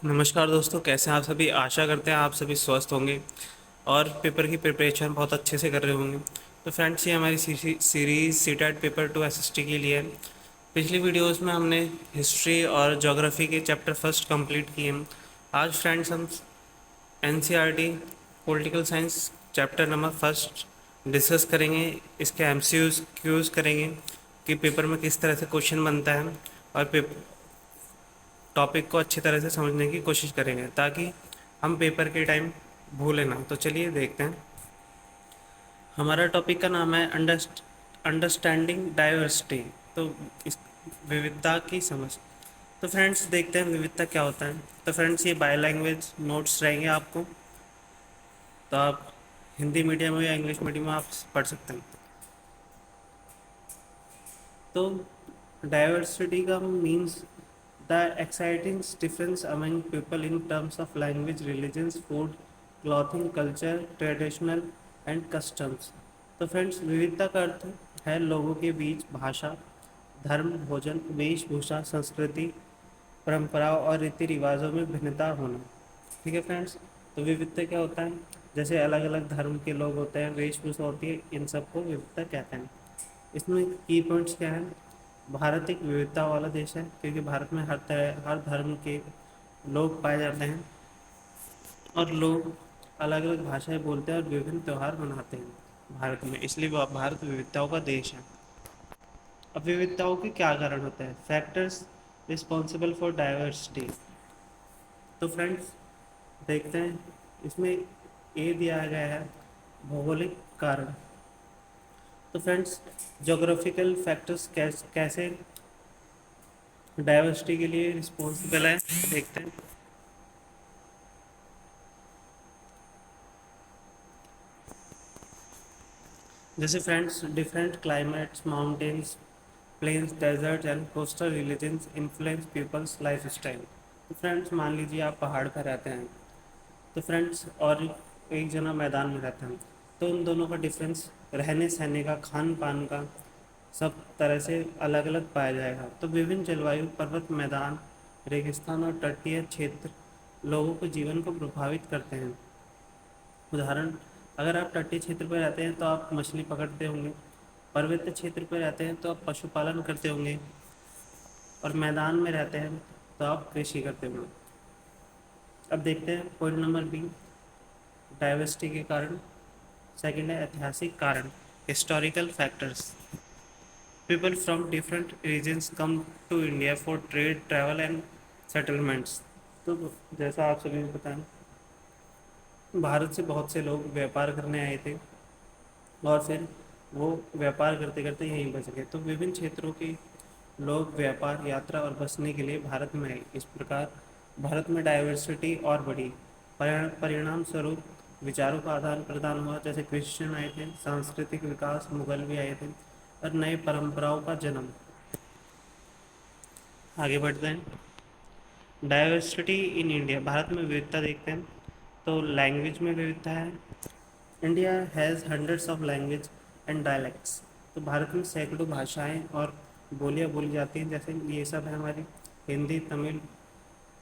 नमस्कार दोस्तों, कैसे हैं आप सभी। आशा करते हैं आप सभी स्वस्थ होंगे और पेपर की प्रिपरेशन बहुत अच्छे से कर रहे होंगे। तो फ्रेंड्स, ये हमारी सीरीज़ सीटेट पेपर 2 एसएसटी के लिए है। पिछली वीडियोस में हमने हिस्ट्री और ज्योग्राफी के चैप्टर फर्स्ट कंप्लीट किए हैं। आज फ्रेंड्स हम NCERT political science chapter number first discuss करेंगे। इसके एमसीक्यूज क्यूज करेंगे कि पेपर में किस तरह से क्वेश्चन बनता है और टॉपिक को अच्छी तरह से समझने की कोशिश करेंगे ताकि हम पेपर के टाइम भूलें ना। तो चलिए देखते हैं। हमारा टॉपिक का नाम है अंडरस्टैंडिंग डाइवर्सिटी। तो इस विविधता की समझ। तो फ्रेंड्स देखते हैं विविधता क्या होता है। तो फ्रेंड्स, ये बाय लैंग्वेज नोट्स रहेंगे आपको, तो आप हिंदी मीडियम हो या इंग्लिश मीडियम में आप पढ़ सकते हैं। तो डाइवर्सिटी का means the exciting difference among people in terms of language, religions, food, clothing, culture, traditional and customs. तो फ्रेंड्स, विविधता का अर्थ है लोगों के बीच भाषा, धर्म, भोजन, वेशभूषा, संस्कृति, परंपराओं और रीति रिवाजों में भिन्नता होना। ठीक है फ्रेंड्स। तो विविधता क्या होता है, जैसे अलग अलग धर्म के लोग होते हैं, वेशभूषा होती है, इन सबको विविधता कहते हैं। इसमें की पॉइंट्स क्या है। भारत एक विविधता वाला देश है क्योंकि भारत में हर धर्म के लोग पाए जाते हैं और लोग अलग अलग भाषाएं बोलते हैं और विभिन्न त्यौहार मनाते हैं भारत में, इसलिए भारत विविधताओं का देश है। अब विविधताओं के क्या कारण होते हैं, फैक्टर्स रिस्पॉन्सिबल फॉर डाइवर्सिटी। तो फ्रेंड्स देखते हैं, इसमें ए दिया गया है भौगोलिक कारण। तो फ्रेंड्स, जोग्राफिकल फैक्टर्स कैसे डाइवर्सिटी के लिए रिस्पॉन्सिबल है, देखते हैं। जैसे friends, different climates, mountains, plains, desert and coastal religions influence people's life style. तो फ्रेंड्स, मान लीजिए आप पहाड़ पर रहते हैं, तो फ्रेंड्स और एक जना मैदान में रहते हैं, तो उन दोनों का डिफरेंस रहने सहने का, खान पान का, सब तरह से अलग अलग पाया जाएगा। तो विभिन्न जलवायु, पर्वत, मैदान, रेगिस्तान और तटीय क्षेत्र लोगों के जीवन को प्रभावित करते हैं। उदाहरण, अगर आप तटीय क्षेत्र पर रहते हैं तो आप मछली पकड़ते होंगे, पर्वतीय क्षेत्र पर रहते हैं तो आप पशुपालन करते होंगे, और मैदान में रहते हैं तो आप कृषि करते होंगे। अब देखते हैं पॉइंट नंबर बी, डाइवर्सिटी के कारण। सेकंड है ऐतिहासिक कारण, historical factors. People from different regions come to India for trade, travel and settlements. तो जैसा आप सभी को पता है, भारत से बहुत से लोग व्यापार करने आए थे और फिर वो व्यापार करते करते यहीं बच गए। तो विभिन्न क्षेत्रों के लोग व्यापार, यात्रा और बसने के लिए भारत में आए। इस प्रकार भारत में डाइवर्सिटी और बढ़ी। परिणाम स्वरूप विचारों का आदान प्रदान हुआ, जैसे क्रिश्चियन आए थे, सांस्कृतिक विकास, मुगल भी आए थे और नई परंपराओं का जन्म। आगे बढ़ते हैं। डाइवर्सिटी इन इंडिया, भारत में विविधता देखते हैं। तो लैंग्वेज में विविधता है। India has hundreds of language and dialects. तो भारत में सैकड़ों भाषाएं और बोलियां बोली जाती हैं, जैसे ये सब है हमारी हिंदी, तमिल,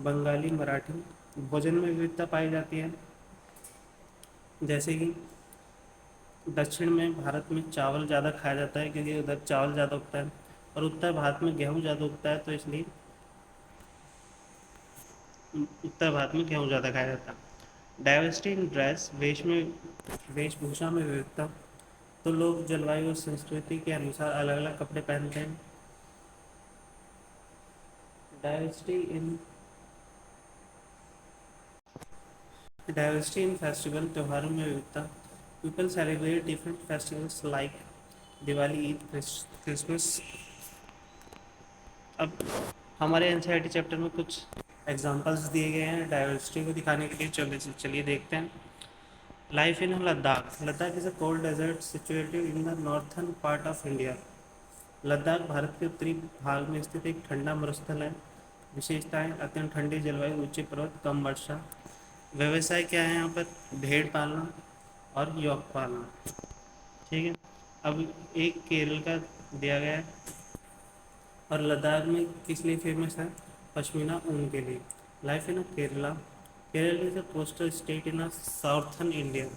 बंगाली, मराठी। भोजन में विविधता पाई जाती है, जैसे कि दक्षिण में भारत में चावल ज़्यादा खाया जाता है क्योंकि उधर चावल ज़्यादा उगता है, और उत्तर भारत में गेहूँ ज़्यादा उगता है, तो इसलिए उत्तर भारत में गेहूँ ज़्यादा खाया जाता है। डाइवर्सिटी इन ड्रेस, वेशभूषा में विविधता। तो लोग जलवायु और संस्कृति के अनुसार अलग अलग कपड़े पहनते हैं। डाइवर्सिटी इन फेस्टिवल, त्योहारों में विविधता। People celebrate different festivals like Diwali, Eid, Christmas. अब हमारे एनसीईआरटी चैप्टर में कुछ एग्जांपल्स दिए गए हैं डाइवर्सिटी को दिखाने के लिए। चलिए देखते हैं। Life in Ladakh. Ladakh is a cold desert situated in the northern part of India. Ladakh Bharat के उत्तरी भाग में स्थित एक ठंडा मरुस्थल है। विशेषताएं, अत्यंत ठंडी जलवायु, ऊंचे पर्वत, कम वर्षा। व्यवसाय क्या है यहाँ पर, भेड़ पालना और योग पालना। ठीक है। अब एक केरल का दिया गया है, और लद्दाख में किस लिए फेमस है, पश्मीना ऊन के लिए। Life in a Kerala. Kerala is a coastal state in a southern India.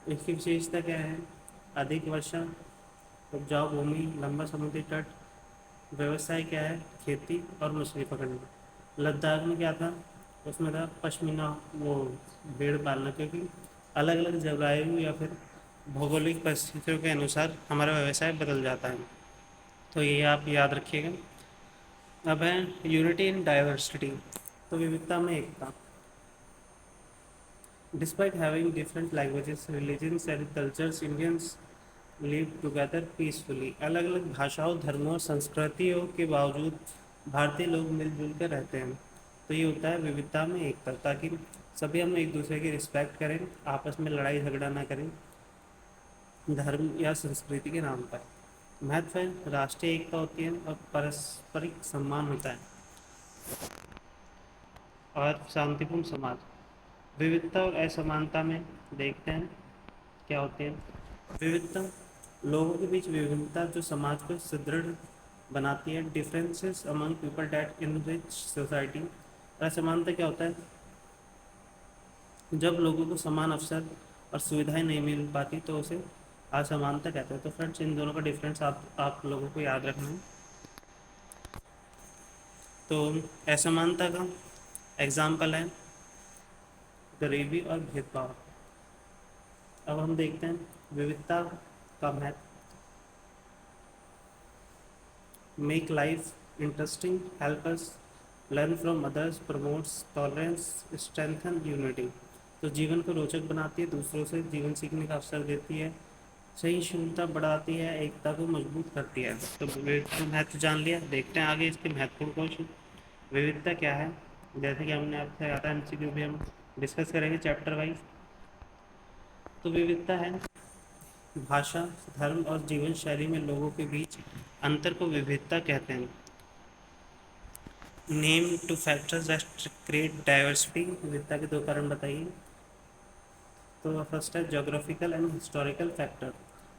इसकी विशेषता क्या है? अधिक वर्षा, उपजाऊ भूमि, लंबा समुद्री तट। व्यवसाय क्या है? खेती और मछली पकड़ना। लद्दाख में क्या था? उसमें था पश्मीना, वो भेड़ पालना, क्योंकि अलग अलग जलवायु या फिर भौगोलिक परिस्थितियों के अनुसार हमारा व्यवसाय बदल जाता है, तो ये आप याद रखिएगा। अब है यूनिटी इन डाइवर्सिटी, तो विविधता में एकता। Despite having different languages, religions and cultures, Indians live together peacefully. अलग अलग भाषाओं, धर्मों और संस्कृतियों के बावजूद भारतीय लोग मिलजुल कर रहते हैं, तो ये होता है विविधता में एकता, ताकि सभी हम एक दूसरे की रिस्पेक्ट करें, आपस में लड़ाई झगड़ा ना करें धर्म या संस्कृति के नाम पर। महत्व है राष्ट्रीय एकता होती है और पारस्परिक सम्मान होता है और शांतिपूर्ण समाज। विविधता और असमानता में देखते हैं क्या होती है। विविधता, लोगों के बीच विभिन्नता जो समाज को सुदृढ़ बनाती है। Differences among people that enrich society. असमानता क्या होता है? जब लोगों को समान अवसर और सुविधाएं नहीं मिल पाती तो उसे असमानता कहते हैं। तो फ्रेंड्स, इन दोनों का डिफरेंस आप लोगों को याद रखना है। तो असमानता का एग्जाम्पल है गरीबी और भेदभाव। अब हम देखते हैं विविधता का महत्व। Make life interesting, help us learn from others, promotes tolerance, strengthen unity. तो जीवन को रोचक बनाती है, दूसरों से जीवन सीखने का अवसर देती है, सहिष्णुता बढ़ाती है, एकता को मजबूत करती है। तो विविधता का महत्व जान लिया, देखते हैं आगे इसके महत्वपूर्ण क्वेश्चन। विविधता क्या है? जैसे कि हमने आपसे कहा था, एमसीक्यू भी हम डिस्कस करेंगे चैप्टर वाइज। तो विविधता है भाषा, धर्म और जीवन शैली में लोगों के बीच अंतर को विविधता कहते हैं। Name two factors that create diversity. विविधता के दो कारण बताइए। तो फर्स्ट है geographical and historical factor.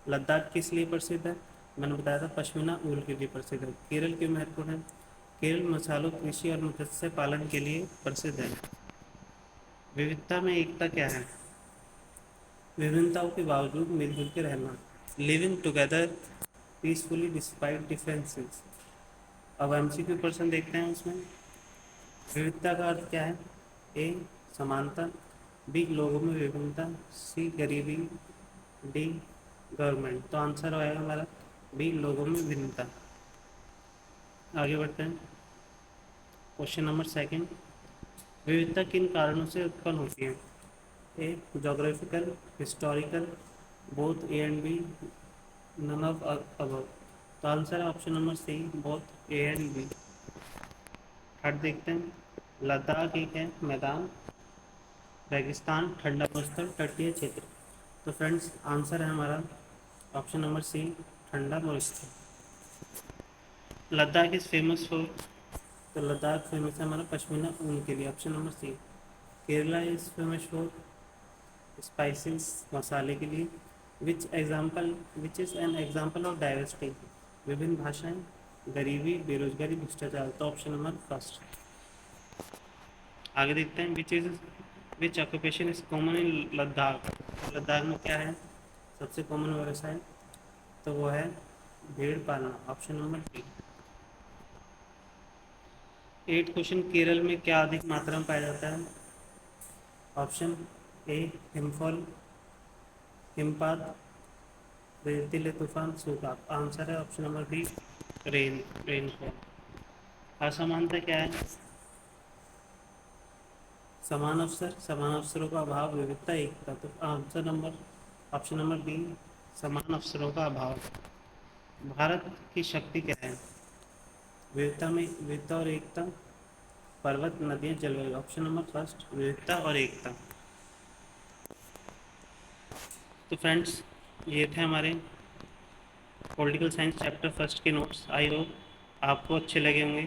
Ladakh किस लिए प्रसिद्ध है? मैंने बताया था पश्मीना ऊल के लिए प्रसिद्ध है। केरल क्यों महत्वपूर्ण है? केरल मसालों, कृषि और मत्स्य पालन के लिए प्रसिद्ध है। विविधता में एकता क्या है? विभिन्नताओं के बावजूद मिलजुल के रहना। Living together peacefully despite differences. अब एमसीक्यू क्वेश्चन देखते हैं उसमें। विविधता का अर्थ क्या है? ए समानता, बी लोगों में विभिन्नता, सी गरीबी, डी गवर्नमेंट। तो आंसर आएगा हमारा बी लोगों में भिन्नता। आगे बढ़ते हैं क्वेश्चन नंबर सेकंड। विविधता किन कारणों से उत्पन्न होती है? A geographical, historical, both A and B, none of above. तो आंसर है option number C, both A and B. Third देखते हैं। लद्दाख एक है मैदान, रेगिस्तान, ठंडा मरुस्थल, तटीय क्षेत्र। तो फ्रेंड्स, आंसर है हमारा ऑप्शन नंबर सी, ठंडा मरुस्थल। लद्दाख इज फेमस फॉर, तो लद्दाख फेमस है हमारा पश्मीना ऊन के लिए, option number C. Kerala is famous for spices, मसाले के लिए। Which is an example of diversity. विभिन्न भाषाएं, गरीबी, बेरोजगारी, भ्रष्टाचार। तो ऑप्शन नंबर फर्स्ट। आगे देखते हैं which occupation is common in Ladakh. Ladakh में क्या है सबसे कॉमन व्यवसाय? तो वो है भेड़ पालना, option number B. 8 question. Kerala में क्या अधिक मात्रा में पाया जाता है? ऑप्शन ए हिमफॉल, हिमपात, रेतीले तूफान, सूखा। आंसर है ऑप्शन नंबर बी, रेनफॉल। असमानता क्या है? समान अवसर, समान अवसरों का अभाव, विविधता, एकता। तो answer number option number B, समान अवसरों का अभाव। भारत की शक्ति क्या है? विविधता और एकता, पर्वत, नदियाँ, जलवायु। ऑप्शन नंबर फर्स्ट, विविधता और एकता। तो फ्रेंड्स, ये थे हमारे पॉलिटिकल साइंस चैप्टर फर्स्ट के नोट्स। आई होप आपको अच्छे लगे होंगे।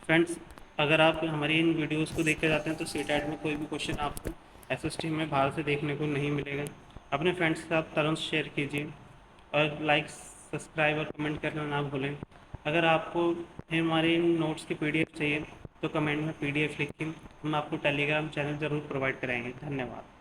फ्रेंड्स, अगर आप हमारी इन वीडियोस को देखते जाते हैं तो सीटेट में कोई भी क्वेश्चन आपको एसएसटी में बाहर से देखने को नहीं मिलेगा। अपने फ्रेंड्स के साथ तुरंत शेयर कीजिए और लाइक, सब्सक्राइब और कमेंट करना ना भूलें। اگر آپ کو ہمارے ان نوٹس کی PDF چاہیے تو کمنٹ میں PDF لکھیں، ہم آپ کو ٹیلی گرام چینل ضرور پرووائڈ کرائیں گے. دھنیہ واد.